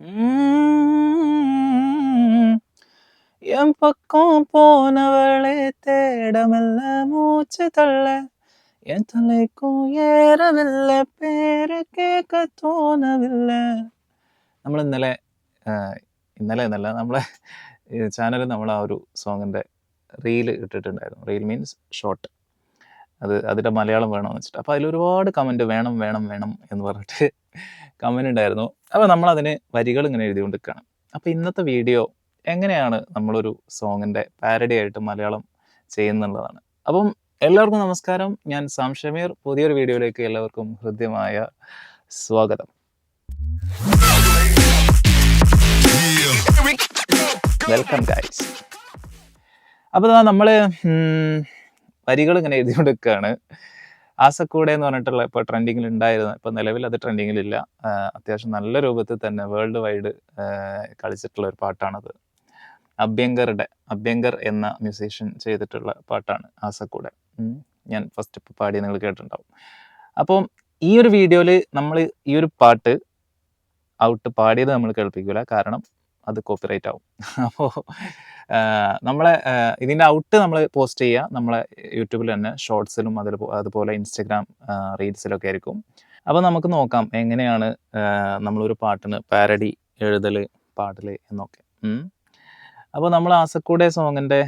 ம், என் பக்கம் போனவளே தேடமெல்ல மூச்சு தள்ள என் தலைக்கும் ஏறவில்லை പേര് കേൾക്ക തോന്നവില്ല. നമ്മൾ ഇന്നലെ എന്നല്ല നമ്മളെ ചാനലിൽ നമ്മൾ ആ ഒരു സോങ്ങിൻ്റെ റീൽ ഇട്ടിട്ടുണ്ടായിരുന്നു. Reel means short. അതിൻ്റെ മലയാളം വേണമെന്ന് വെച്ചിട്ട്. അപ്പോൾ അതിലൊരുപാട് കമൻറ്റ് വേണം വേണം വേണം എന്ന് പറഞ്ഞിട്ട് കമൻറ്റ് ഉണ്ടായിരുന്നു. അപ്പോൾ നമ്മളതിന് വരികൾ ഇങ്ങനെ എഴുതിക്കൊണ്ടിരിക്കുകയാണ്. അപ്പോൾ ഇന്നത്തെ വീഡിയോ എങ്ങനെയാണ് നമ്മളൊരു സോങ്ങിൻ്റെ പാരഡി ആയിട്ട് മലയാളം ചെയ്യുന്നുള്ളതാണ്. അപ്പം എല്ലാവർക്കും നമസ്കാരം. ഞാൻ സാം ഷമീർ. പുതിയൊരു വീഡിയോയിലേക്ക് എല്ലാവർക്കും ഹൃദ്യമായ സ്വാഗതം. Welcome guys. അപ്പോൾ നമ്മൾ വരികൾ ഇങ്ങനെ എഴുതിക്കൊണ്ടിരിക്കുകയാണ്. ആസക്കൂടെ എന്ന് പറഞ്ഞിട്ടുള്ള ഇപ്പോൾ ട്രെൻഡിങ്ങിൽ ഉണ്ടായിരുന്നു. ഇപ്പോൾ നിലവിൽ അത് ട്രെൻഡിങ്ങിലില്ല. അത്യാവശ്യം നല്ല രൂപത്തിൽ തന്നെ വേൾഡ് വൈഡ് കളിച്ചിട്ടുള്ള ഒരു പാട്ടാണത്. അഭ്യങ്കർ എന്ന മ്യൂസീഷ്യൻ ചെയ്തിട്ടുള്ള പാട്ടാണ് ആസക്കൂടെ. ഞാൻ ഫസ്റ്റ് ഇപ്പോൾ പാടി നിങ്ങൾ കേട്ടിട്ടുണ്ടാവും. അപ്പം ഈ ഒരു വീഡിയോയിൽ നമ്മൾ ഈ ഒരു പാട്ട് പാടിയത് നമ്മൾ കേൾപ്പിക്കില്ല, കാരണം അത് കോപ്പിറൈറ്റ് ആവും. അപ്പോൾ നമ്മളെ ഇതിൻ്റെ ഔട്ട് നമ്മൾ പോസ്റ്റ് ചെയ്യുക നമ്മളെ യൂട്യൂബിൽ തന്നെ, ഷോർട്സിലും അതുപോലെ ഇൻസ്റ്റഗ്രാം റീൽസിലൊക്കെ ആയിരിക്കും. അപ്പോൾ നമുക്ക് നോക്കാം എങ്ങനെയാണ് നമ്മളൊരു പാട്ടിന് പാരഡി എഴുതൽ, പാടൽ എന്നൊക്കെ. അപ്പോൾ നമ്മൾ ആസക്കൂടെ സോങ്ങിൻ്റെ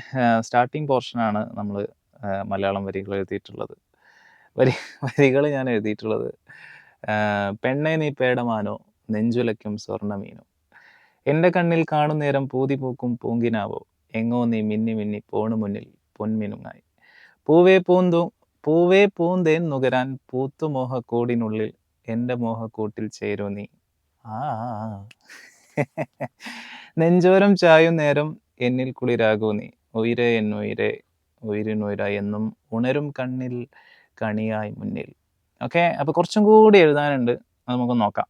സ്റ്റാർട്ടിങ് പോർഷനാണ് നമ്മൾ മലയാളം വരികൾ എഴുതിയിട്ടുള്ളത്. വരികൾ ഞാൻ എഴുതിയിട്ടുള്ളത്: പെണ്ണെ നീ പേടമാനോ നെഞ്ചുലയ്ക്കും സ്വർണ്ണമീനോ, എൻ്റെ കണ്ണിൽ കാണുന്നേരം പൂതി പൂക്കും പൂങ്കിനാവോ, എങ്ങോ നീ മിന്നി മിന്നി പോണു മുന്നിൽ പൊന്മിനുങ്ങായി, പൂവേ പൂന്തേൻ നുകരാൻ പൂത്തു മോഹക്കൂടിനുള്ളിൽ എൻ്റെ മോഹക്കൂട്ടിൽ ചേരൂ നീ. നെഞ്ചോരം ചായും നേരം എന്നിൽ കുളിരാകൂ നീ, ഉയരെ എന്നുയരെ ഉയരിനുയര എന്നും ഉണരും കണ്ണിൽ കണിയായി മുന്നിൽ. ഓക്കെ, അപ്പോൾ കുറച്ചും കൂടി എഴുതാനുണ്ട്, അത് നമുക്ക് നോക്കാം.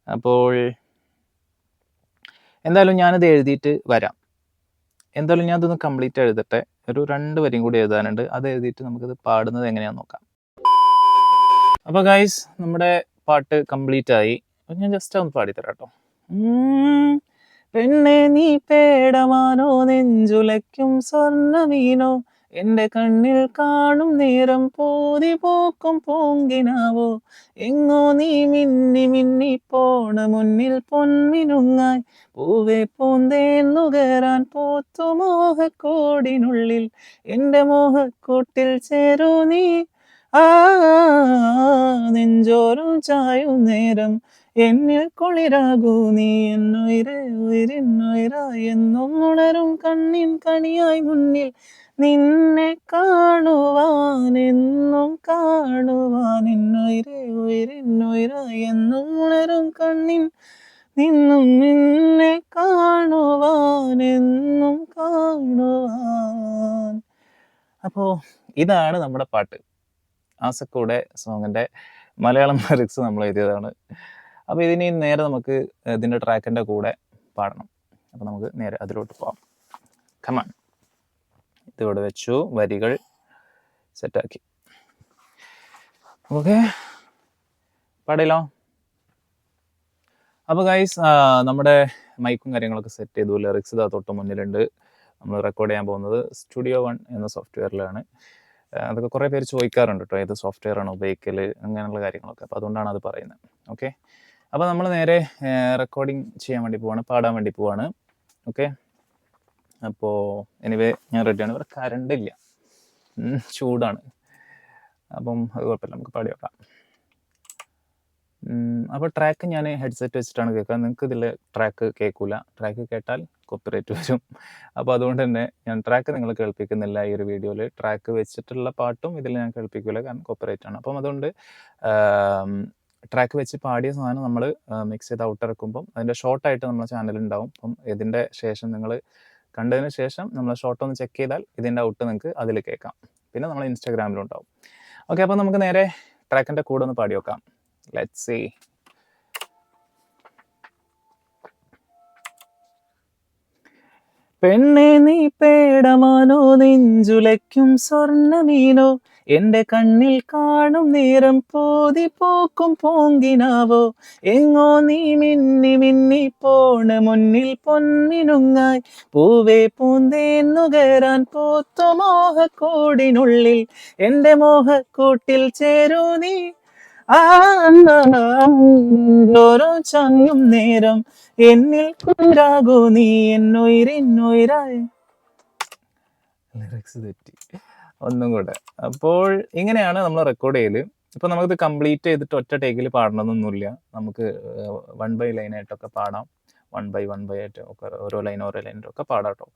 അപ്പോൾ എന്തായാലും ഞാനത് എഴുതിയിട്ട് വരാം. എന്തായാലും ഞാൻ അതൊന്ന് കംപ്ലീറ്റ് എഴുതട്ടെ. ഒരു 2 വരിയും കൂടി എഴുതാനുണ്ട്. അത് എഴുതിയിട്ട് നമുക്കത് പാടുന്നത് എങ്ങനെയാണെന്ന് നോക്കാം. അപ്പോൾ ഗൈസ്, നമ്മുടെ പാട്ട് കംപ്ലീറ്റ് ആയി. ഞാൻ ജസ്റ്റ് ഒന്ന് പാടിത്തരാം കേട്ടോ. പെണ്ണെ നീ പേടമാനോ നെഞ്ചുലയ്ക്കും സ്വർണ്ണമീനോ, എൻ്റെ കണ്ണിൽ കാണും നേരം പൂതി പൂക്കും പൂങ്കിനാവോ, എങ്ങോ നീ മിന്നി മിന്നി പോണ മുന്നിൽ പൊന്മിനുങ്ങായി, പൂവേ പൂന്തേൻ നുകരാൻ പൂത്തു മോഹക്കോടിനുള്ളിൽ എൻ്റെ മോഹക്കൂട്ടിൽ ചേരൂ നീ. നെഞ്ചോരം ചായും നേരം എന്നിൽ കുളിരാകൂ നീ, എന്നുയിരെ ഉയരിന്നുയര എന്നും ഉണരും കണ്ണിൻ കണിയായി മുന്നിൽ നിന്നെ കാണുവാൻ, എന്നും കാണുവാൻ, എന്നുയിരെ ഉയരിന്നുയര എന്നും ഉണരും കണ്ണിൻ നിന്നും നിന്നെ കാണുവാൻ, എന്നും കാണുവാൻ. അപ്പോൾ ഇതാണ് നമ്മുടെ പാട്ട്. ആസക്കൂടെ സോങ്ങിൻ്റെ മലയാളം ലിറിക്സ് നമ്മൾ എഴുതിയതാണ്. അപ്പോൾ ഇതിന് നേരെ നമുക്ക് ഇതിൻ്റെ ട്രാക്കിൻ്റെ കൂടെ പാടണം. അപ്പോൾ നമുക്ക് നേരെ അതിലോട്ട് പോകാം. കമാൺ. ഇതിവിടെ വെച്ചു, വരികൾ സെറ്റാക്കി. ഓക്കെ, പാടില്ലോ. അപ്പോൾ ഗൈസ്, നമ്മുടെ മൈക്കും കാര്യങ്ങളൊക്കെ സെറ്റ് ചെയ്തു. ലിറിക്സ് ഇതാ തൊട്ട് മുന്നിലുണ്ട്. നമ്മൾ റെക്കോർഡ് ചെയ്യാൻ പോകുന്നത് Studio One എന്ന സോഫ്റ്റ്വെയറിലാണ്. അതൊക്കെ കുറേ പേര് ചോദിക്കാറുണ്ട് കേട്ടോ, ഏത് സോഫ്റ്റ്വെയർ ആണോ ഉപയോഗിക്കൽ, അങ്ങനെയുള്ള കാര്യങ്ങളൊക്കെ. അപ്പോൾ അതുകൊണ്ടാണ് അത് പറയുന്നത്. ഓക്കെ, അപ്പോൾ നമ്മൾ നേരെ റെക്കോർഡിങ് ചെയ്യാൻ വേണ്ടി പോവാണ്, പാടാൻ വേണ്ടി പോവാണ്. ഓക്കെ, അപ്പോൾ എനിവേ ഞാൻ റെഡിയാണ്. ഇവിടെ കറണ്ട് ഇല്ല, ചൂടാണ്. അപ്പം അത് കുഴപ്പമില്ല, നമുക്ക് പാടി വെക്കാം. അപ്പോൾ ട്രാക്ക് ഞാൻ ഹെഡ്സെറ്റ് വെച്ചിട്ടാണ് കേൾക്കുക. നിങ്ങൾക്ക് ഇതിൽ ട്രാക്ക് കേൾക്കില്ല. ട്രാക്ക് കേട്ടാൽ കോപ്പിറൈറ്റ് വരും. അപ്പോൾ അതുകൊണ്ട് തന്നെ ഞാൻ ട്രാക്ക് നിങ്ങൾ കേൾപ്പിക്കുന്നില്ല ഈ ഒരു വീഡിയോയിൽ. ട്രാക്ക് വെച്ചിട്ടുള്ള പാട്ടും ഇതിൽ ഞാൻ കേൾപ്പിക്കില്ല, കാരണം കോപ്പിറൈറ്റ് ആണ്. അപ്പം അതുകൊണ്ട് ട്രാക്ക് വെച്ച് പാടിയ സാധനം നമ്മൾ മിക്സ് ചെയ്ത് ഔട്ടിറക്കുമ്പം അതിൻ്റെ ഷോർട്ടായിട്ട് നമ്മുടെ ചാനലുണ്ടാവും. അപ്പം ഇതിൻ്റെ ശേഷം നിങ്ങൾ കണ്ടതിന് ശേഷം നമ്മൾ ഷോർട്ട് ഒന്ന് ചെക്ക് ചെയ്താൽ ഇതിൻ്റെ ഔട്ട് നിങ്ങൾക്ക് അതിൽ കേൾക്കാം. പിന്നെ നമ്മൾ ഇൻസ്റ്റാഗ്രാമിലും ഉണ്ടാവും. ഓക്കെ, അപ്പോൾ നമുക്ക് നേരെ ട്രാക്കിൻ്റെ കൂടെ ഒന്ന് പാടി വെക്കാം. Let's see. പെണ്ണെ നീ പേടമാനോ നെഞ്ചുലയ്ക്കും സ്വർണ്ണമീനോ എന്റെ കണ്ണിൽ കാണും നേരം പോതി പോക്കും പോങ്കിനാവോ എങ്ങോ നീ മിന്നി മിന്നി പോണ മുന്നിൽ പൊന്മിനുങ്ങായി പൂവേ പൂന്തേന്നുകരാൻ പോത്തു മോഹക്കൂടിനുള്ളിൽ എന്റെ മോഹക്കൂട്ടിൽ ചേരൂ നീ ഓരോ ചായും നേരം എന്നിൽ കുരാകൂ നീ എന്നുയിരിന്നുയിരായി. ലിറിക്സ് തെറ്റി, ഒന്നും കൂടെ. അപ്പോൾ ഇങ്ങനെയാണ് നമ്മൾ റെക്കോർഡ് ചെയ്യല്. ഇപ്പൊ നമുക്കിത് കംപ്ലീറ്റ് ചെയ്തിട്ട് ഒറ്റ ടേക്കിൽ പാടണമെന്നൊന്നുമില്ല. നമുക്ക് 1 by ലൈൻ ആയിട്ടൊക്കെ പാടാം, 1 by ആയിട്ട് ഒക്കെ ഓരോ ലൈനൊക്കെ പാടാം കേട്ടോ.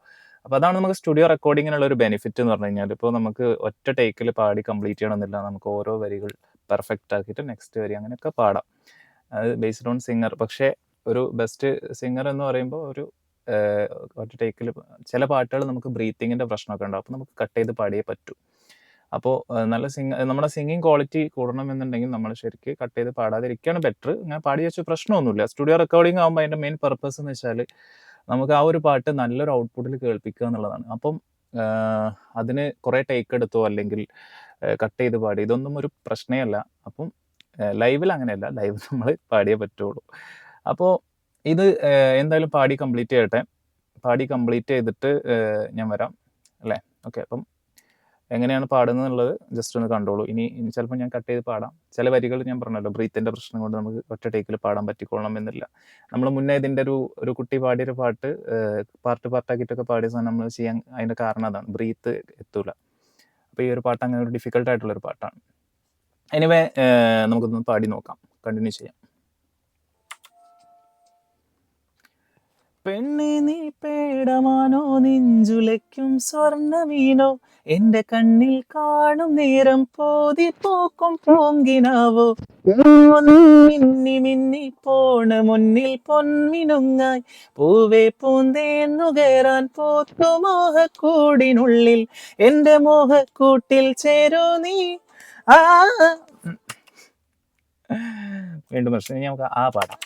അപ്പോൾ അതാണ് നമുക്ക് സ്റ്റുഡിയോ റെക്കോർഡിങ്ങിനുള്ള ഒരു ബെനിഫിറ്റ് എന്ന് പറഞ്ഞു കഴിഞ്ഞാൽ, ഇപ്പോൾ നമുക്ക് ഒറ്റ ടേക്കിൽ പാടി കംപ്ലീറ്റ് ചെയ്യണമെന്നില്ല. നമുക്ക് ഓരോ വരികൾ പെർഫെക്റ്റ് ആക്കിയിട്ട് നെക്സ്റ്റ് വരി അങ്ങനെയൊക്കെ പാടാം. അത് ബേസ്ഡ് ഓൺ സിംഗർ. പക്ഷേ ഒരു ബെസ്റ്റ് സിംഗർ എന്ന് പറയുമ്പോൾ ഒരു ഒറ്റ ടേക്കിൽ ചില പാട്ടുകൾ നമുക്ക് ബ്രീത്തിങ്ങിൻ്റെ പ്രശ്നമൊക്കെ ഉണ്ടാവും. അപ്പോൾ നമുക്ക് കട്ട് ചെയ്ത് പാടിയേ പറ്റൂ. അപ്പോൾ നല്ല നമ്മുടെ സിംഗിങ് ക്വാളിറ്റി കൂടണമെന്നുണ്ടെങ്കിൽ നമ്മൾ ശരിക്ക് കട്ട് ചെയ്ത് പാടാതിരിക്കുകയാണ് ബെറ്റർ. ഇങ്ങനെ പാടി വെച്ച പ്രശ്നമൊന്നുമില്ല. സ്റ്റുഡിയോ റെക്കോർഡിംഗ് ആകുമ്പോൾ അതിൻ്റെ മെയിൻ പർപ്പസ് എന്ന് വെച്ചാൽ നമുക്ക് ആ ഒരു പാട്ട് നല്ലൊരു ഔട്ട്പുട്ടിൽ കേൾപ്പിക്കുക എന്നുള്ളതാണ്. അപ്പം അതിന് കുറേ ടേക്ക് എടുത്തോ അല്ലെങ്കിൽ കട്ട് ചെയ്ത് പാടി ഇതൊന്നും ഒരു പ്രശ്നമേ അല്ല. അപ്പം ലൈവിൽ അങ്ങനെയല്ല, ലൈവ് നമ്മൾ പാടിയേ പറ്റുള്ളൂ. അപ്പോൾ ഇത് എന്തായാലും പാടി കംപ്ലീറ്റ് ചെയ്യട്ടെ. പാടി കംപ്ലീറ്റ് ചെയ്തിട്ട് ഞാൻ വരാം അല്ലേ? ഓക്കെ. അപ്പം എങ്ങനെയാണ് പാടുന്നത് എന്നുള്ളത് ജസ്റ്റ് ഒന്ന് കണ്ടോളൂ. ഇനി ചിലപ്പോൾ ഞാൻ കട്ട് ചെയ്ത് പാടാം. ചില വരികൾ ഞാൻ പറഞ്ഞല്ലോ ബ്രീത്തിൻ്റെ പ്രശ്നം കൊണ്ട് നമുക്ക് ഒറ്റ ടേക്കിൽ പാടാൻ പറ്റിക്കൊള്ളണം എന്നില്ല. നമ്മൾ മുന്നേ ഇതിൻ്റെ ഒരു കുട്ടി പാടിയൊരു പാട്ട് പാർട്ടാക്കിയിട്ടൊക്കെ പാടിയ സാധനം നമ്മൾ ചെയ്യാൻ അതിൻ്റെ കാരണം അതാണ്, ബ്രീത്ത് എത്തൂല. അപ്പോൾ ഈ ഒരു പാട്ട് അങ്ങനെ ഒരു ഡിഫിക്കൽട്ട് ആയിട്ടുള്ളൊരു പാട്ടാണ്. എനിവേ നമുക്കൊന്ന് പാടി നോക്കാം, കണ്ടിന്യൂ ചെയ്യാം. പെണ്ണെ നീ പേടമാനോ നെഞ്ചുലയ്ക്കും സ്വർണ്ണമീനോ എന്റെ കണ്ണിൽ കാണും നേരം പോതി പോക്കും പോങ്കിനാവോ മിന്നി മിന്നി പോണ മുന്നിൽ പൊന്മിനുങ്ങായി പൂവേ പൂന്തേന്നുകരാൻ പോത്തു മോഹക്കൂടിനുള്ളിൽ എന്റെ മോഹക്കൂട്ടിൽ ചേരോ നീ. വീണ്ടും പ്രശ്നം, നമുക്ക് ആ പാടാം.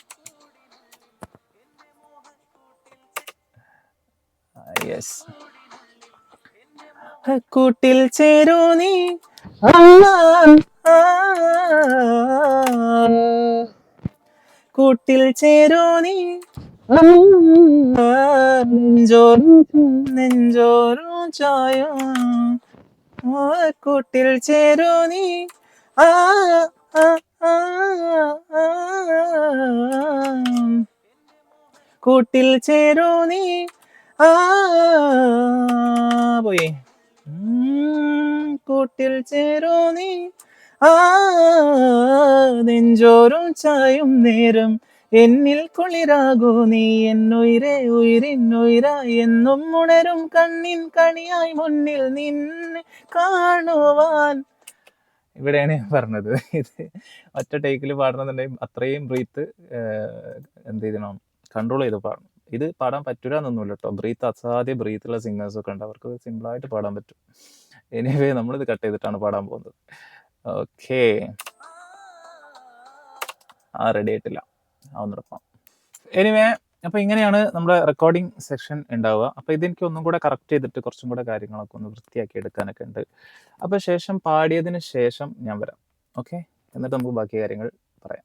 യെസ്. കൂട്ടിൽ ചേരൂ നീ, കൂട്ടിൽ ചേരൂ നീ, നെഞ്ചോറും ചായോ കൂട്ടിൽ ചേരൂ നീ, കൂട്ടിൽ ചേരൂ നീ. പോയി. കൂട്ടിൽ ചേരൂ നീ, നെഞ്ചോറും ചായും നേരം എന്നിൽ കുളിരാകൂ നീ എന്നുയിരേ ഉയിരിന്നുയിരായി എന്നും ഉണരും കണ്ണിൻ കണിയായി മുന്നിൽ നിന്നെ കാണുവാൻ. ഇവിടെയാണ് ഞാൻ പറഞ്ഞത്, ഇത് ഒറ്റ ടേക്കിൽ പാടണമെന്നുണ്ടെങ്കിൽ അത്രയും ബ്രീത്ത് എന്ത് ചെയ്യണം, കൺട്രോൾ ചെയ്ത് പാടണം. ഇത് പാടാൻ പറ്റൂല എന്നൊന്നുമില്ല കേട്ടോ. ബ്രീത്ത് അസാധ്യ ബ്രീത്തുള്ള സിംഗേഴ്സ് ഒക്കെ ഉണ്ട്, അവർക്ക് സിമ്പിളായിട്ട് പാടാൻ പറ്റും. എനിവേ നമ്മളിത് കട്ട് ചെയ്തിട്ടാണ് പാടാൻ പോകുന്നത്. ഓക്കെ, റെഡി ആയിട്ടില്ല, ഒന്നുറപ്പാം. എനിവേ അപ്പോൾ ഇങ്ങനെയാണ് നമ്മുടെ റെക്കോർഡിംഗ് സെക്ഷൻ ഉണ്ടാവുക. അപ്പോൾ ഇതെനിക്ക് ഒന്നും കൂടെ കറക്റ്റ് ചെയ്തിട്ട് കുറച്ചും കൂടെ കാര്യങ്ങളൊക്കെ ഒന്ന് വൃത്തിയാക്കി എടുക്കാനൊക്കെ ഉണ്ട്. അപ്പോൾ ശേഷം പാടിയതിന് ശേഷം ഞാൻ വരാം. ഓക്കെ, എന്നിട്ട് നമുക്ക് ബാക്കി കാര്യങ്ങൾ പറയാം.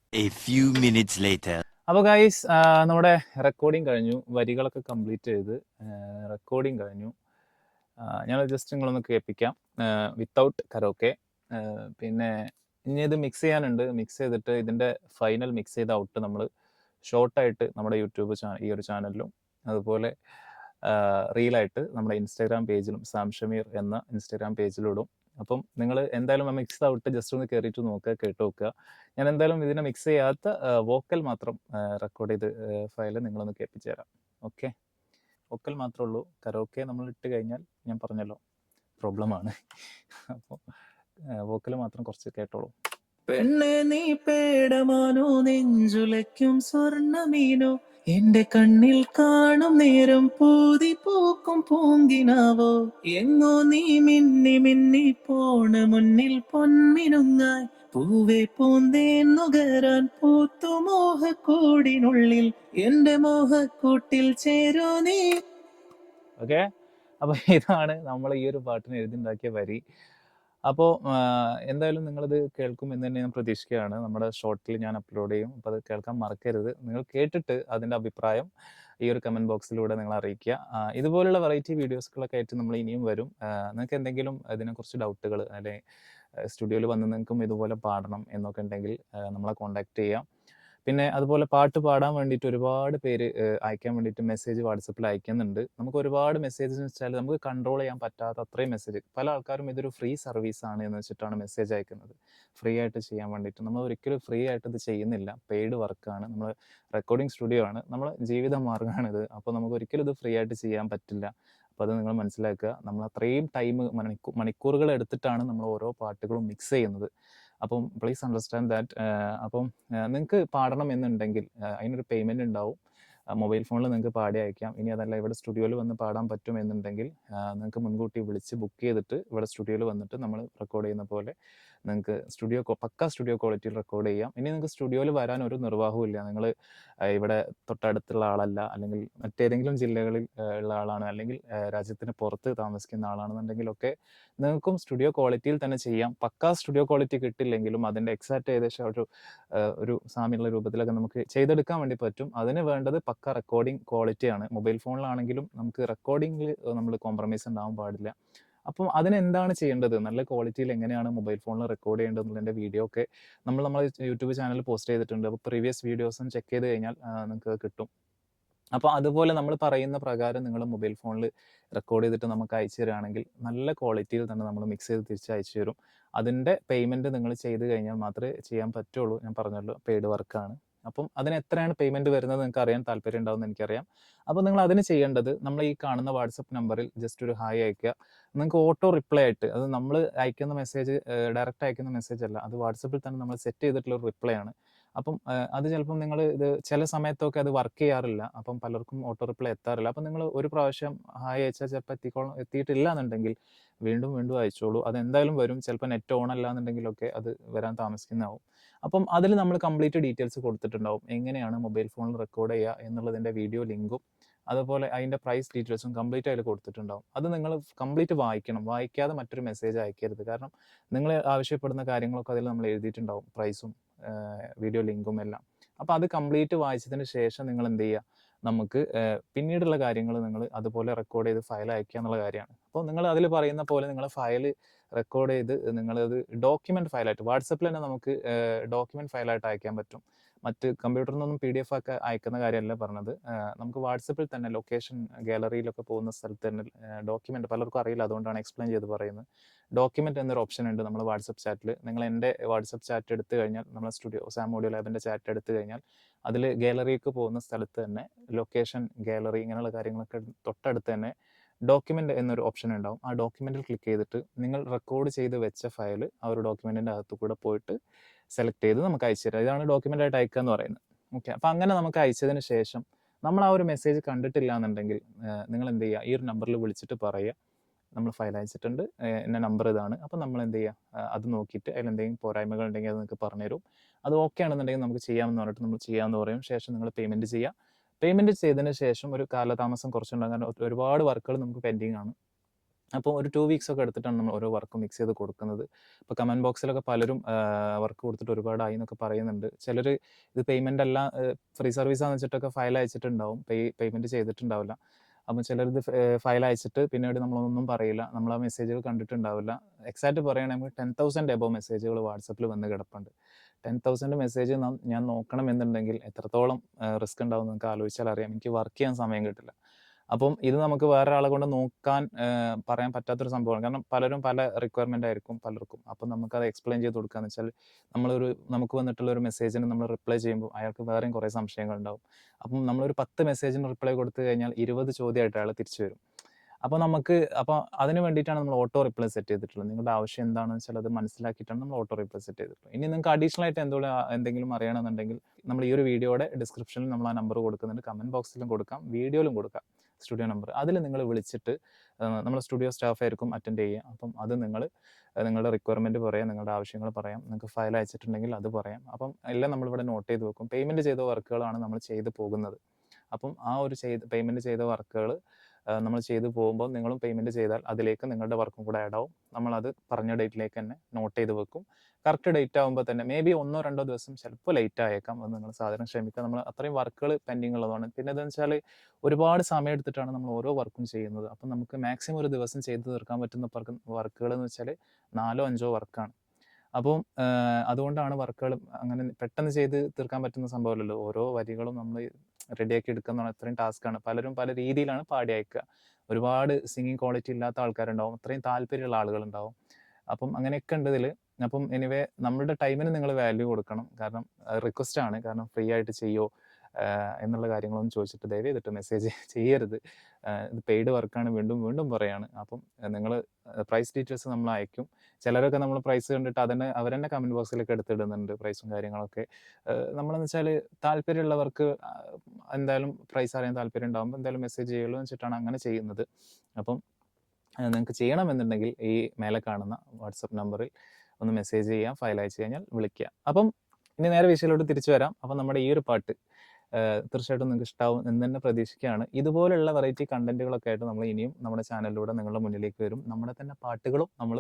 അപ്പോൾ ഗൈസ്, നമ്മുടെ റെക്കോർഡിങ് കഴിഞ്ഞു, വരികളൊക്കെ കംപ്ലീറ്റ് ചെയ്ത് റെക്കോർഡിങ് കഴിഞ്ഞു. ഞാൻ ജസ്റ്റ് നിങ്ങളൊന്ന് കേൾപ്പിക്കാം വിത്തൗട്ട് കരോക്കെ. പിന്നെ ഇനി ഇത് മിക്സ് ചെയ്യാനുണ്ട്. മിക്സ് ചെയ്തിട്ട് ഇതിൻ്റെ ഫൈനൽ മിക്സ് ചെയ്ത ഔട്ട് നമ്മൾ ഷോർട്ടായിട്ട് നമ്മുടെ യൂട്യൂബ് ഈ ഒരു ചാനലിലും അതുപോലെ റീലായിട്ട് നമ്മുടെ ഇൻസ്റ്റാഗ്രാം പേജിലും സാം ഷമീർ എന്ന ഇൻസ്റ്റാഗ്രാം പേജിലും ഇടും. അപ്പം നിങ്ങൾ എന്തായാലും മിക്സ് ഔട്ട് ജസ്റ്റ് ഒന്ന് കയറിയിട്ട് നോക്കുക, കേട്ട് നോക്കുക. ഞാൻ എന്തായാലും ഇതിനെ മിക്സ് ചെയ്യാത്ത വോക്കൽ മാത്രം റെക്കോർഡ് ചെയ്ത് ഫയൽ നിങ്ങളൊന്ന് കേൾപ്പിച്ചു തരാം. ഓക്കെ, വോക്കൽ മാത്രമേ ഉള്ളൂ. കരോക്കെ നമ്മൾ ഇട്ട് കഴിഞ്ഞാൽ ഞാൻ പറഞ്ഞല്ലോ പ്രോബ്ലമാണ്. അപ്പോൾ വോക്കൽ മാത്രം കുറച്ച് കേട്ടോളൂ. പെണ്ണെ നീ പേടമാനോ നെഞ്ചുലയ്ക്കും സ്വർണ്ണമീനോ എന്റെ കണ്ണിൽ കാണും നേരം പൂതി പൂക്കും പൂങ്കിനാവോ എങ്ങോ നീ മിന്നി മിന്നി പോണ മുന്നിൽ പൊന്മിനുങ്ങായി പൂവേ പൂന്തേന്നുകരാൻ പൂത്തു മോഹക്കൂടിനുള്ളിൽ എന്റെ മോഹക്കൂട്ടിൽ ചേരോ നീ. ഓക്കെ. അപ്പോൾ ഇതാണ് നമ്മൾ ഈ ഒരു പാട്ടിന് എഴുതിണ്ടാക്കിയ വരി. അപ്പോൾ എന്തായാലും നിങ്ങളിത് കേൾക്കും എന്ന് തന്നെ ഞാൻ പ്രതീക്ഷിക്കുകയാണ്. നമ്മുടെ ഷോർട്ടിൽ ഞാൻ അപ്ലോഡ് ചെയ്യും. അപ്പോൾ അത് കേൾക്കാൻ മറക്കരുത്. നിങ്ങൾ കേട്ടിട്ട് അതിൻ്റെ അഭിപ്രായം ഈ ഒരു കമൻറ്റ് ബോക്സിലൂടെ നിങ്ങൾ അറിയിക്കുക. ഇതുപോലുള്ള വെറൈറ്റി വീഡിയോസുകളൊക്കെ ആയിട്ട് നമ്മൾ ഇനിയും വരും. നിങ്ങൾക്ക് എന്തെങ്കിലും ഇതിനെക്കുറിച്ച് ഡൗട്ടുകൾ അല്ലെങ്കിൽ സ്റ്റുഡിയോയിൽ വന്ന് നിങ്ങൾക്കും ഇതുപോലെ പാടണം എന്നൊക്കെ ഉണ്ടെങ്കിൽ നമ്മളെ കോൺടാക്റ്റ് ചെയ്യാം. പിന്നെ അതുപോലെ പാട്ട് പാടാൻ വേണ്ടിയിട്ട് ഒരുപാട് പേര് അയക്കാൻ വേണ്ടിയിട്ട് മെസ്സേജ് വാട്സപ്പിൽ അയക്കുന്നുണ്ട്. നമുക്ക് ഒരുപാട് മെസ്സേജ് എന്ന് വെച്ചാൽ നമുക്ക് കൺട്രോൾ ചെയ്യാൻ പറ്റാത്ത അത്രയും മെസ്സേജ്. പല ആൾക്കാരും ഇതൊരു ഫ്രീ സർവീസ് ആണ് എന്ന് വെച്ചിട്ടാണ് മെസ്സേജ് അയക്കുന്നത്. ഫ്രീ ആയിട്ട് ചെയ്യാൻ വേണ്ടിയിട്ട്. നമ്മൾ ഒരിക്കലും ഫ്രീ ആയിട്ട് ഇത് ചെയ്യുന്നില്ല. പെയ്ഡ് വർക്കാണ്. നമ്മൾ റെക്കോർഡിംഗ് സ്റ്റുഡിയോ ആണ്. നമ്മളെ ജീവിത മാർഗ്ഗമാണിത്. അപ്പോൾ നമുക്ക് ഒരിക്കലും ഇത് ഫ്രീ ആയിട്ട് ചെയ്യാൻ പറ്റില്ല. അപ്പോൾ അത് നിങ്ങൾ മനസ്സിലാക്കുക. നമ്മൾ അത്രയും ടൈം മണിക്കൂറുകൾ എടുത്തിട്ടാണ് നമ്മൾ ഓരോ പാട്ടുകളും മിക്സ് ചെയ്യുന്നത്. അപ്പം പ്ലീസ് അണ്ടർസ്റ്റാൻഡ് ദാറ്റ്. അപ്പം നിങ്ങൾക്ക് പാടണം എന്നുണ്ടെങ്കിൽ അതിനൊരു പേയ്മെൻറ്റ് ഉണ്ടാവും. മൊബൈൽ ഫോണിൽ നിങ്ങൾക്ക് പാടി അയക്കാം. ഇനി അതല്ല ഇവിടെ സ്റ്റുഡിയോയിൽ വന്ന് പാടാൻ പറ്റും എന്നുണ്ടെങ്കിൽ നിങ്ങൾക്ക് മുൻകൂട്ടി വിളിച്ച് ബുക്ക് ചെയ്തിട്ട് ഇവിടെ സ്റ്റുഡിയോയിൽ വന്നിട്ട് നമ്മൾ റെക്കോർഡ് ചെയ്യുന്ന പോലെ നിങ്ങൾക്ക് പക്ക സ്റ്റുഡിയോ ക്വാളിറ്റിയിൽ റെക്കോർഡ് ചെയ്യാം. ഇനി നിങ്ങൾക്ക് സ്റ്റുഡിയോയിൽ വരാൻ ഒരു നിർവാഹവും ഇല്ല. നിങ്ങൾ ഇവിടെ തൊട്ടടുത്തുള്ള ആളല്ല, അല്ലെങ്കിൽ മറ്റേതെങ്കിലും ജില്ലകളിൽ ഉള്ള ആളാണ്, അല്ലെങ്കിൽ രാജ്യത്തിന് പുറത്ത് താമസിക്കുന്ന ആളാണെന്നുണ്ടെങ്കിലൊക്കെ നിങ്ങൾക്കും സ്റ്റുഡിയോ ക്വാളിറ്റിയിൽ തന്നെ ചെയ്യാം. പക്ക സ്റ്റുഡിയോ ക്വാളിറ്റി കിട്ടില്ലെങ്കിലും അതിൻ്റെ എക്സാക്റ്റ് ഏകദേശം ഒരു സാമ്യമുള്ള രൂപത്തിലൊക്കെ നമുക്ക് ചെയ്തെടുക്കാൻ വേണ്ടി പറ്റും. അതിന് വേണ്ടത് പക്ക റെക്കോർഡിംഗ് ക്വാളിറ്റിയാണ്. മൊബൈൽ ഫോണിലാണെങ്കിലും നമുക്ക് റെക്കോർഡിംഗിൽ നമ്മൾ കോംപ്രമൈസ് ഉണ്ടാവാൻ പാടില്ല. അപ്പം അതിനെന്താണ് ചെയ്യേണ്ടത്, നല്ല ക്വാളിറ്റിയിൽ എങ്ങനെയാണ് മൊബൈൽ ഫോണിൽ റെക്കോർഡ് ചെയ്യേണ്ടത് എന്നുള്ളതിൻ്റെ വീഡിയോ ഒക്കെ നമ്മൾ യൂട്യൂബ് ചാനലിൽ പോസ്റ്റ് ചെയ്തിട്ടുണ്ട്. അപ്പോൾ പ്രീവിയസ് വീഡിയോസും ചെക്ക് ചെയ്ത് കഴിഞ്ഞാൽ നിങ്ങൾക്ക് കിട്ടും. അപ്പോൾ അതുപോലെ നമ്മൾ പറയുന്ന പ്രകാരം നിങ്ങൾ മൊബൈൽ ഫോണിൽ റെക്കോർഡ് ചെയ്തിട്ട് നമുക്ക് അയച്ചു തരികയാണെങ്കിൽ നല്ല ക്വാളിറ്റിയിൽ തന്നെ നമ്മൾ മിക്സ് ചെയ്ത് തിരിച്ച് അയച്ചു തരും. അതിൻ്റെ പേയ്മെൻറ്റ് നിങ്ങൾ ചെയ്ത് കഴിഞ്ഞാൽ മാത്രമേ ചെയ്യാൻ പറ്റുള്ളൂ. ഞാൻ പറഞ്ഞല്ലോ, പെയ്ഡ് വർക്കാണ്. അപ്പം അതിന് എത്രയാണ് പേയ്മെൻറ്റ് വരുന്നത് നിങ്ങൾക്ക് അറിയാൻ താല്പര്യം ഉണ്ടാവുമെന്ന് എനിക്കറിയാം. അപ്പോൾ നിങ്ങൾ അതിന് ചെയ്യേണ്ടത്, നമ്മൾ ഈ കാണുന്ന വാട്സപ്പ് നമ്പറിൽ ജസ്റ്റ് ഒരു ഹായ് അയക്കുക. നിങ്ങൾക്ക് ഓട്ടോ റിപ്ലൈ ആയിട്ട്, അത് നമ്മൾ അയക്കുന്ന മെസ്സേജ് ഡയറക്റ്റ് അയക്കുന്ന മെസ്സേജ് അല്ല, അത് വാട്സപ്പിൽ തന്നെ നമ്മൾ സെറ്റ് ചെയ്തിട്ടുള്ള ഒരു റിപ്ലൈ ആണ്. അപ്പം അത് ചിലപ്പം നിങ്ങൾ ഇത് ചില സമയത്തൊക്കെ അത് വർക്ക് ചെയ്യാറില്ല. അപ്പം പലർക്കും ഓട്ടോ റിപ്ലൈ എത്താറില്ല. അപ്പം നിങ്ങൾ ഒരു പ്രാവശ്യം ഹായ് അയച്ചാൽ ചിലപ്പോൾ എത്തിയിട്ടില്ല എന്നുണ്ടെങ്കിൽ വീണ്ടും വീണ്ടും അയച്ചോളൂ. അതെന്തായാലും വരും. ചിലപ്പോൾ നെറ്റ് ഓൺ അല്ല എന്നുണ്ടെങ്കിലൊക്കെ അത് വരാൻ താമസിക്കുന്നതാവും. അപ്പം അതിൽ നമ്മൾ കംപ്ലീറ്റ് ഡീറ്റെയിൽസ് കൊടുത്തിട്ടുണ്ടാവും. എങ്ങനെയാണ് മൊബൈൽ ഫോണിൽ റെക്കോർഡ് ചെയ്യുക എന്നുള്ളതിൻ്റെ വീഡിയോ ലിങ്കും അതുപോലെ അതിൻ്റെ പ്രൈസ് ഡീറ്റെയിൽസും കംപ്ലീറ്റ് അതിൽ കൊടുത്തിട്ടുണ്ടാവും. അത് നിങ്ങൾ കംപ്ലീറ്റ് വായിക്കണം. വായിക്കാതെ മറ്റൊരു മെസ്സേജ് അയക്കരുത്. കാരണം നിങ്ങൾ ആവശ്യപ്പെടുന്ന കാര്യങ്ങളൊക്കെ അതിൽ നമ്മൾ എഴുതിയിട്ടുണ്ടാവും, പ്രൈസും വീഡിയോ ലിങ്കും എല്ലാം. അപ്പോൾ അത് കംപ്ലീറ്റ് വായിച്ചതിന് ശേഷം നിങ്ങൾ എന്ത് ചെയ്യുക, നമുക്ക് പിന്നീടുള്ള കാര്യങ്ങൾ നിങ്ങൾ അതുപോലെ റെക്കോർഡ് ചെയ്ത് ഫയൽ അയക്കുക എന്നുള്ള കാര്യമാണ്. അപ്പോൾ നിങ്ങൾ അതിൽ പറയുന്ന പോലെ നിങ്ങൾ ഫയൽ റെക്കോർഡ് ചെയ്ത് നിങ്ങളത് ഡോക്യുമെൻറ്റ് ഫയലായിട്ട് വാട്സപ്പിൽ തന്നെ നമുക്ക് ഡോക്യുമെൻറ്റ് ഫയലായിട്ട് അയക്കാൻ പറ്റും. മറ്റ് കമ്പ്യൂട്ടറിൽ നിന്നൊന്നും PDF ഒക്കെ അയക്കുന്ന കാര്യമല്ല പറഞ്ഞത്. നമുക്ക് വാട്സപ്പിൽ തന്നെ ലൊക്കേഷൻ ഗാലറിയിലൊക്കെ പോകുന്ന സ്ഥലത്ത് തന്നെ ഡോക്യുമെൻറ്റ്, പലർക്കും അറിയില്ല, അതുകൊണ്ടാണ് എക്സ്പ്ലെയിൻ ചെയ്ത് പറയുന്നത്. ഡോക്യുമെൻറ്റ് എന്നൊരു ഓപ്ഷൻ ഉണ്ട് നമ്മൾ വാട്സപ്പ് ചാറ്റിൽ. നിങ്ങൾ എൻ്റെ വാട്സപ്പ് ചാറ്റ് എടുത്തു കഴിഞ്ഞാൽ, നമ്മളെ സ്റ്റുഡിയോ സാം ഓഡിയോ ലാബിൻ്റെ ചാറ്റ് എടുത്തു കഴിഞ്ഞാൽ അതിൽ ഗാലറിക്ക് പോകുന്ന സ്ഥലത്ത് തന്നെ ലൊക്കേഷൻ, ഗാലറി ഇങ്ങനെയുള്ള കാര്യങ്ങളൊക്കെ തൊട്ടടുത്ത് തന്നെ ഡോക്യുമെൻ്റ് എന്നൊരു ഓപ്ഷൻ ഉണ്ടാവും. ആ ഡോക്യുമെൻറ്റിൽ ക്ലിക്ക് ചെയ്തിട്ട് നിങ്ങൾ റെക്കോർഡ് ചെയ്ത് വെച്ച ഫയൽ ആ ഒരു ഡോക്യുമെൻറ്റിൻ്റെ അകത്ത് കൂടെ പോയിട്ട് സെലക്ട് ചെയ്ത് നമുക്ക് അയച്ചു തരാം. ഇതാണ് ഡോക്യുമെൻ്റ് ആയിട്ട് അയക്കുക എന്ന് പറയുന്നത്. ഓക്കെ. അപ്പോൾ അങ്ങനെ നമുക്ക് അയച്ചതിന് ശേഷം നമ്മൾ ആ ഒരു മെസ്സേജ് കണ്ടിട്ടില്ല എന്നുണ്ടെങ്കിൽ നിങ്ങൾ എന്ത് ചെയ്യുക, ഈ ഒരു നമ്പറിൽ വിളിച്ചിട്ട് പറയുക, നമ്മൾ ഫയൽ അയച്ചിട്ടുണ്ട്, എൻ്റെ നമ്പർ ഇതാണ്. അപ്പോൾ നമ്മൾ എന്ത് ചെയ്യുക, അത് നോക്കിയിട്ട് അതിലെന്തെങ്കിലും പോരായ്മകൾ ഉണ്ടെങ്കിൽ അത് നിങ്ങൾക്ക് പറഞ്ഞുതരും. അത് ഓക്കെ ആണെന്നുണ്ടെങ്കിൽ നമുക്ക് ചെയ്യാമെന്ന് പറഞ്ഞിട്ട് നമ്മൾ ചെയ്യാമെന്ന് പറയും. ശേഷം നിങ്ങൾ പേയ്മെൻറ്റ് ചെയ്യുക. പേയ്മെൻറ്റ് ചെയ്തതിന് ശേഷം ഒരു കാലതാമസം കുറച്ചുണ്ടാകും. കാരണം ഒരുപാട് വർക്കുകൾ നമുക്ക് പെൻഡിങ് ആണ്. അപ്പോൾ ഒരു 2 വീക്സ് ഒക്കെ എടുത്തിട്ടാണ് നമ്മൾ ഓരോ വർക്ക് മിക്സ് ചെയ്ത് കൊടുക്കുന്നത്. ഇപ്പോൾ കമൻറ്റ് ബോക്സിലൊക്കെ പലരും വർക്ക് കൊടുത്തിട്ട് ഒരുപാടായി എന്നൊക്കെ പറയുന്നുണ്ട്. ചിലർ ഇത് പേയ്മെൻ്റ് അല്ല, ഫ്രീ സർവീസാണെന്ന് വെച്ചിട്ടൊക്കെ ഫയൽ അയച്ചിട്ടുണ്ടാവും, പേയ്മെൻറ്റ് ചെയ്തിട്ടുണ്ടാവില്ല. അപ്പം ചിലരിത് ഫയൽ അയച്ചിട്ട് പിന്നീട് നമ്മളൊന്നും പറയില്ല, നമ്മൾ ആ മെസ്സേജുകൾ കണ്ടിട്ടുണ്ടാവില്ല. എക്സാക്റ്റ് പറയുകയാണെങ്കിൽ 10,000 എബോവ് മെസ്സേജുകൾ വാട്സപ്പിൽ വന്ന് കിടപ്പുണ്ട്. 10,000 മെസ്സേജ് ഞാൻ നോക്കണം എന്നുണ്ടെങ്കിൽ എത്രത്തോളം റിസ്ക് ഉണ്ടാവും നിങ്ങൾക്ക് ആലോചിച്ചാൽ അറിയാം. എനിക്ക് വർക്ക് ചെയ്യാൻ സമയം കിട്ടില്ല. അപ്പം ഇത് നമുക്ക് വേറെ ആളെ കൊണ്ട് നോക്കാൻ പറയാൻ പറ്റാത്തൊരു സംഭവമാണ്. കാരണം പലരും പല റിക്വയർമെൻ്റ് ആയിരിക്കും പലർക്കും. അപ്പം നമുക്കത് എക്സ്പ്ലെയിൻ ചെയ്ത് കൊടുക്കുകയെന്ന് വെച്ചാൽ, നമുക്ക് വന്നിട്ടുള്ള ഒരു മെസ്സേജിന് നമ്മൾ റിപ്ലൈ ചെയ്യുമ്പോൾ അയാൾക്ക് വേറെയും കുറേ സംശയങ്ങളുണ്ടാവും. അപ്പം നമ്മളൊരു 10 മെസ്സേജിന് റിപ്ലൈ കൊടുത്തു കഴിഞ്ഞാൽ 20 ചോദ്യമായിട്ട് അയാൾ തിരിച്ചു വരും. അപ്പോൾ അതിന് വേണ്ടിയിട്ടാണ് നമ്മൾ ഓട്ടോ റിപ്ലൈ സെറ്റ് ചെയ്തിട്ടുള്ളത്. നിങ്ങളുടെ ആവശ്യം എന്താണെന്ന് വെച്ചാൽ അത് മനസ്സിലാക്കിയിട്ടാണ് നമ്മൾ ഓട്ടോ റിപ്ലൈ സെറ്റ് ചെയ്തിട്ടുള്ളത്. ഇനി നിങ്ങൾക്ക് അഡീഷണൽ ആയിട്ട് എന്തെങ്കിലും അറിയണമെന്നുണ്ടെങ്കിൽ നമ്മൾ ഈ ഒരു വീഡിയോയുടെ ഡിസ്ക്രിപ്ഷനിൽ നമ്മൾ ആ നമ്പർ കൊടുക്കുന്നുണ്ട്. കമൻറ്റ് ബോക്സിലും കൊടുക്കാം, വീഡിയോയിലും കൊടുക്കാം, സ്റ്റുഡിയോ നമ്പർ. അതിൽ നിങ്ങൾ വിളിച്ചിട്ട് നമ്മുടെ സ്റ്റുഡിയോ സ്റ്റാഫ് ആയിരിക്കും അറ്റൻഡ് ചെയ്യുക. അപ്പം അത് നിങ്ങളുടെ റിക്വയർമെൻറ്റ് പറയാം, നിങ്ങളുടെ ആവശ്യങ്ങൾ പറയാം, നിങ്ങൾക്ക് ഫയൽ അയച്ചിട്ടുണ്ടെങ്കിൽ അത് പറയാം. അപ്പം എല്ലാം നമ്മളിവിടെ നോട്ട് ചെയ്ത് വെക്കും. പേയ്മെൻറ്റ് ചെയ്ത വർക്കുകളാണ് നമ്മൾ ചെയ്ത് പോകുന്നത്. അപ്പം ആ ഒരു പേയ്മെൻറ്റ് ചെയ്ത വർക്കുകൾ നമ്മൾ ചെയ്ത് പോകുമ്പോൾ നിങ്ങളും പേയ്മെൻറ്റ് ചെയ്താൽ അതിലേക്ക് നിങ്ങളുടെ വർക്കും കൂടെ ആഡ് ആവും. നമ്മളത് പറഞ്ഞ ഡേറ്റിലേക്ക് തന്നെ നോട്ട് ചെയ്ത് വെക്കും. കറക്റ്റ് ഡേറ്റ് ആകുമ്പോൾ തന്നെ മേ ബി 1-2 ദിവസം ചിലപ്പോൾ ലേറ്റ് ആയേക്കാം. അത് നിങ്ങൾ സാധാരണ ക്ഷമിക്കുക. നമ്മൾ അത്രയും വർക്കുകൾ പെൻഡിങ് ഉള്ളതാണ്. പിന്നെ എന്താണെന്ന് വെച്ചാൽ ഒരുപാട് സമയം എടുത്തിട്ടാണ് നമ്മൾ ഓരോ വർക്കും ചെയ്യുന്നത്. അപ്പം നമുക്ക് മാക്സിമം ഒരു ദിവസം ചെയ്ത് തീർക്കാൻ പറ്റുന്ന വർക്കുകൾ എന്ന് വെച്ചാൽ 4-5 വർക്കാണ്. അപ്പം അതുകൊണ്ടാണ് വർക്കുകൾ അങ്ങനെ പെട്ടെന്ന് ചെയ്ത് തീർക്കാൻ പറ്റുന്ന സംഭവമല്ലല്ലോ. ഓരോ വരികളും നമ്മൾ റെഡിയാക്കി എടുക്കുന്ന അത്രയും ടാസ്ക്കാണ്. പലരും പല രീതിയിലാണ് പാടി അയക്കുക. ഒരുപാട് സിംഗിങ് ക്വാളിറ്റി ഇല്ലാത്ത ആൾക്കാരുണ്ടാവും, അത്രയും താല്പര്യമുള്ള ആളുകളുണ്ടാവും. അപ്പം അങ്ങനെയൊക്കെ ഉണ്ട് ഇതിൽ. അപ്പം എനിവേ നമ്മളുടെ ടൈമിന് നിങ്ങൾ വാല്യൂ കൊടുക്കണം. കാരണം റിക്വസ്റ്റ് ആണ്. കാരണം ഫ്രീ ആയിട്ട് ചെയ്യോ എന്നുള്ള കാര്യങ്ങളൊന്നും ചോദിച്ചിട്ട് ദയവ് ചെയ്തിട്ട് മെസ്സേജ് ചെയ്യരുത്. ഇത് പെയ്ഡ് വർക്കാണ്, വീണ്ടും വീണ്ടും പറയാണ്. അപ്പം നിങ്ങൾ പ്രൈസ് ഡീറ്റെയിൽസ് നമ്മൾ അയക്കും. ചിലരൊക്കെ നമ്മൾ പ്രൈസ് കണ്ടിട്ട് അവരെന്നെ കമൻറ്റ് ബോക്സിലൊക്കെ എടുത്തിടുന്നുണ്ട് പ്രൈസും കാര്യങ്ങളൊക്കെ. നമ്മളെന്ന് വെച്ചാൽ താല്പര്യമുള്ളവർക്ക് എന്തായാലും പ്രൈസ് അറിയാൻ താല്പര്യം ഉണ്ടാകുമ്പോൾ എന്തായാലും മെസ്സേജ് ചെയ്യുള്ളൂ എന്ന് വെച്ചിട്ടാണ് അങ്ങനെ ചെയ്യുന്നത്. അപ്പം നിങ്ങൾക്ക് ചെയ്യണമെന്നുണ്ടെങ്കിൽ ഈ മേലെ കാണുന്ന വാട്സപ്പ് നമ്പറിൽ ഒന്ന് മെസ്സേജ് ചെയ്യാം. ഫയൽ അയച്ചു കഴിഞ്ഞാൽ വിളിക്കുക. അപ്പം ഇനി നേരെ വിഷയത്തിലോട്ട് തിരിച്ചു വരാം. അപ്പം നമ്മുടെ ഈ ഒരു പാട്ട് തീർച്ചയായിട്ടും നിങ്ങൾക്ക് ഇഷ്ടാവും എന്ന് തന്നെ പ്രതീക്ഷിക്കുകയാണ്. ഇതുപോലുള്ള വെറൈറ്റി കണ്ടന്റുകളൊക്കെ ആയിട്ട് നമ്മൾ ഇനിയും നമ്മുടെ ചാനലിലൂടെ നിങ്ങളുടെ മുന്നിലേക്ക് വരും. നമ്മുടെ തന്നെ പാട്ടുകളും നമ്മൾ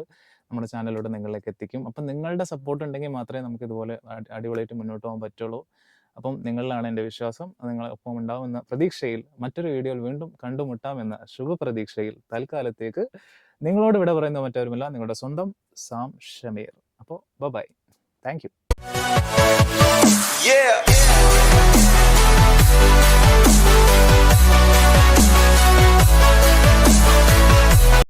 നമ്മുടെ ചാനലിലൂടെ നിങ്ങളിലേക്ക് എത്തിക്കും. അപ്പം നിങ്ങളുടെ സപ്പോർട്ട് ഉണ്ടെങ്കിൽ മാത്രമേ നമുക്ക് ഇതുപോലെ അടിപൊളിയായിട്ട് മുന്നോട്ട് പോകാൻ പറ്റുള്ളൂ. അപ്പം നിങ്ങളിലാണ് എൻ്റെ വിശ്വാസം. നിങ്ങൾ ഒപ്പം ഉണ്ടാവുമെന്ന പ്രതീക്ഷയിൽ മറ്റൊരു വീഡിയോയിൽ വീണ്ടും കണ്ടുമുട്ടാമെന്ന ശുഭപ്രതീക്ഷയിൽ തൽക്കാലത്തേക്ക് നിങ്ങളോട് വിട പറയുന്ന മറ്റാരുമില്ല, നിങ്ങളുടെ സ്വന്തം സാം ഷമീർ. അപ്പോൾ ബൈ. Thank you.